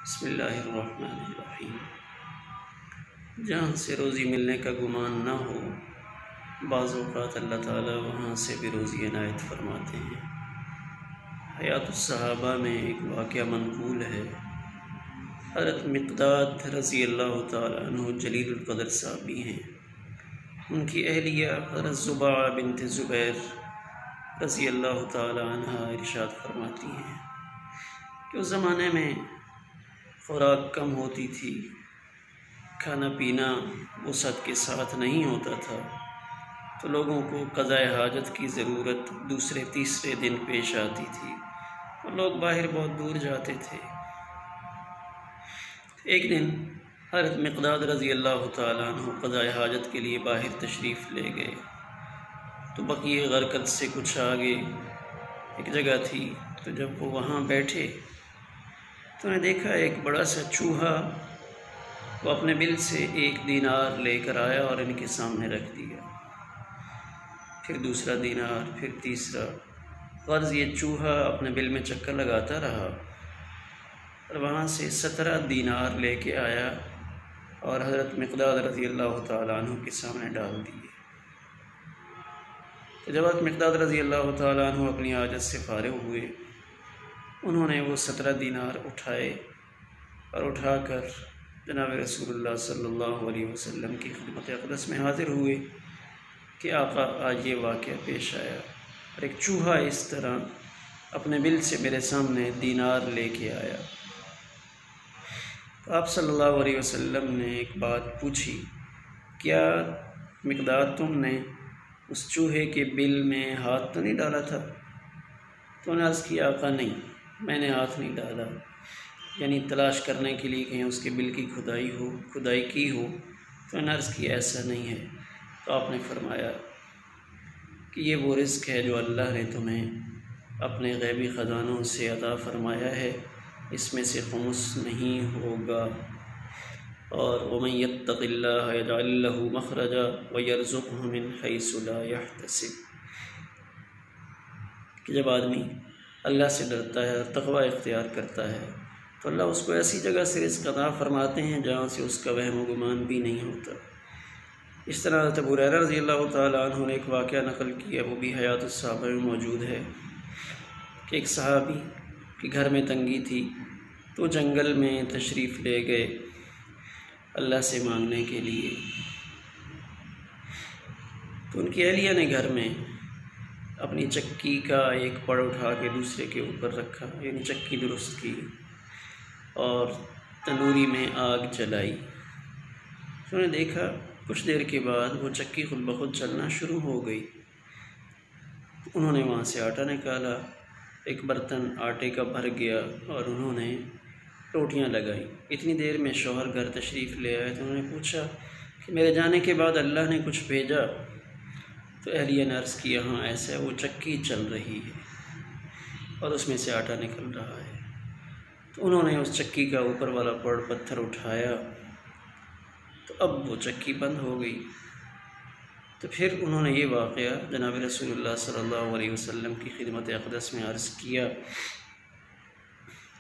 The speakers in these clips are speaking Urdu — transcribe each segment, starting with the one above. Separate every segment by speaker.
Speaker 1: بسم اللہ الرحمن الرحیم۔ جہاں سے روزی ملنے کا گمان نہ ہو، بعض اوقات اللہ تعالیٰ وہاں سے بھی روزی عنایت فرماتے ہیں۔ حیات الصحابہ میں ایک واقعہ منقول ہے۔ حضرت مقداد رضی اللہ تعالیٰ عنہ جلیل القدر صحابی ہیں۔ ان کی اہلیہ حضرت زبیعہ بنت زبیر رضی اللہ تعالیٰ عنہ ارشاد فرماتی ہیں کہ اس زمانے میں خوراک کم ہوتی تھی، کھانا پینا وسعت کے ساتھ نہیں ہوتا تھا، تو لوگوں کو قضاء حاجت کی ضرورت دوسرے تیسرے دن پیش آتی تھی اور لوگ باہر بہت دور جاتے تھے۔ ایک دن حضرت مقداد رضی اللہ تعالیٰ عنہ قضاء حاجت کے لیے باہر تشریف لے گئے، تو بقیہ غرقد سے کچھ آگے ایک جگہ تھی، تو جب وہ وہاں بیٹھے تو نے دیکھا ایک بڑا سا چوہا وہ اپنے بل سے 1 دینار لے کر آیا اور ان کے سامنے رکھ دیا۔ پھر دوسرا دینار، پھر تیسرا۔ غرض یہ چوہا اپنے بل میں چکر لگاتا رہا اور وہاں سے 17 دینار لے کے آیا اور حضرت مقداد رضی اللہ تعالیٰ عنہ کے سامنے ڈال دیے۔ تو جب حضرت مقداد رضی اللہ تعالیٰ عنہ اپنی حاجت سے فارغ ہوئے، انہوں نے وہ 17 دینار اٹھائے اور اٹھا کر جناب رسول اللہ صلی اللہ علیہ وسلم کی خدمت اقدس میں حاضر ہوئے کہ آقا آج یہ واقعہ پیش آیا اور ایک چوہا اس طرح اپنے بل سے میرے سامنے دینار لے کے آیا۔ تو آپ صلی اللہ علیہ وسلم نے ایک بات پوچھی، کیا مقداد تم نے اس چوہے کے بل میں ہاتھ تو نہیں ڈالا تھا؟ تو نے عرض کیا آقا نہیں، میں نے ہاتھ نہیں ڈالا، یعنی تلاش کرنے کے لیے کہیں اس کے بل کی کھدائی کی ہو۔ تو نے عرض کیا ایسا نہیں ہے۔ تو آپ نے فرمایا کہ یہ وہ رزق ہے جو اللہ نے تمہیں اپنے غیبی خزانوں سے عطا فرمایا ہے، اس میں سے خمس نہیں ہوگا۔ اور وَمَن يَتَّقِ اللَّهَ يَجْعَل لَّهُ مَخْرَجًا وَيَرْزُقْهُ مِنْ حَيْثُ لَا يَحْتَسِبُ، کہ جب آدمی اللہ سے ڈرتا ہے اور تقوی اختیار کرتا ہے تو اللہ اس کو ایسی جگہ سے رزق عطا فرماتے ہیں جہاں سے اس کا وہم و گمان بھی نہیں ہوتا۔ اس طرح حضرت ابو ہریرہ رضی اللہ تعالیٰ عنہ نے ایک واقعہ نقل کیا، وہ بھی حیات الصحابہ میں موجود ہے، کہ ایک صحابی کے گھر میں تنگی تھی تو جنگل میں تشریف لے گئے اللہ سے مانگنے کے لیے۔ تو ان کی اہلیہ نے گھر میں اپنی چکی کا ایک پڑ اٹھا کے دوسرے کے اوپر رکھا، یعنی چکی درست کی اور تنوری میں آگ جلائی۔ انہوں نے دیکھا کچھ دیر کے بعد وہ چکی خود بخود چلنا شروع ہو گئی۔ انہوں نے وہاں سے آٹا نکالا، ایک برتن آٹے کا بھر گیا اور انہوں نے روٹیاں لگائیں۔ اتنی دیر میں شوہر گھر تشریف لے آئے تو انہوں نے پوچھا کہ میرے جانے کے بعد اللہ نے کچھ بھیجا؟ تو اہلیہ نے عرض کیا ہاں ایسا ہے، وہ چکی چل رہی ہے اور اس میں سے آٹا نکل رہا ہے۔ تو انہوں نے اس چکی کا اوپر والا پڑ پتھر اٹھایا تو اب وہ چکی بند ہو گئی۔ تو پھر انہوں نے یہ واقعہ جناب رسول اللہ صلی اللہ علیہ وسلم کی خدمت اقدس میں عرض کیا،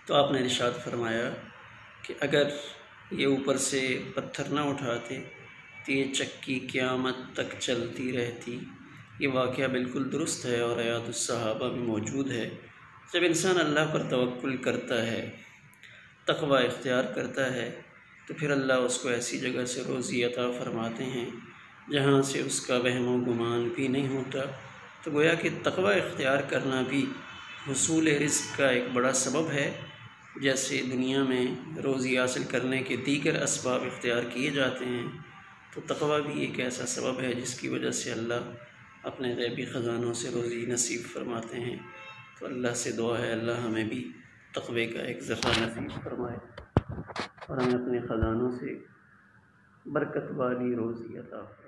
Speaker 1: تو آپ نے ارشاد فرمایا کہ اگر یہ اوپر سے پتھر نہ اٹھاتے تو یہ چکی قیامت تک چلتی رہتی۔ یہ واقعہ بالکل درست ہے اور حیات الصحابہ میں موجود ہے۔ جب انسان اللہ پر توکل کرتا ہے، تقوی اختیار کرتا ہے، تو پھر اللہ اس کو ایسی جگہ سے روزی عطا فرماتے ہیں جہاں سے اس کا وہم و گمان بھی نہیں ہوتا۔ تو گویا کہ تقوی اختیار کرنا بھی حصول رزق کا ایک بڑا سبب ہے۔ جیسے دنیا میں روزی حاصل کرنے کے دیگر اسباب اختیار کیے جاتے ہیں، تو تقوی بھی ایک ایسا سبب ہے جس کی وجہ سے اللہ اپنے غیبی خزانوں سے روزی نصیب فرماتے ہیں۔ تو اللہ سے دعا ہے اللہ ہمیں بھی تقوی کا ایک ذخیرہ نصیب فرمائے اور ہمیں اپنے خزانوں سے برکت والی روزی عطا فرمائے۔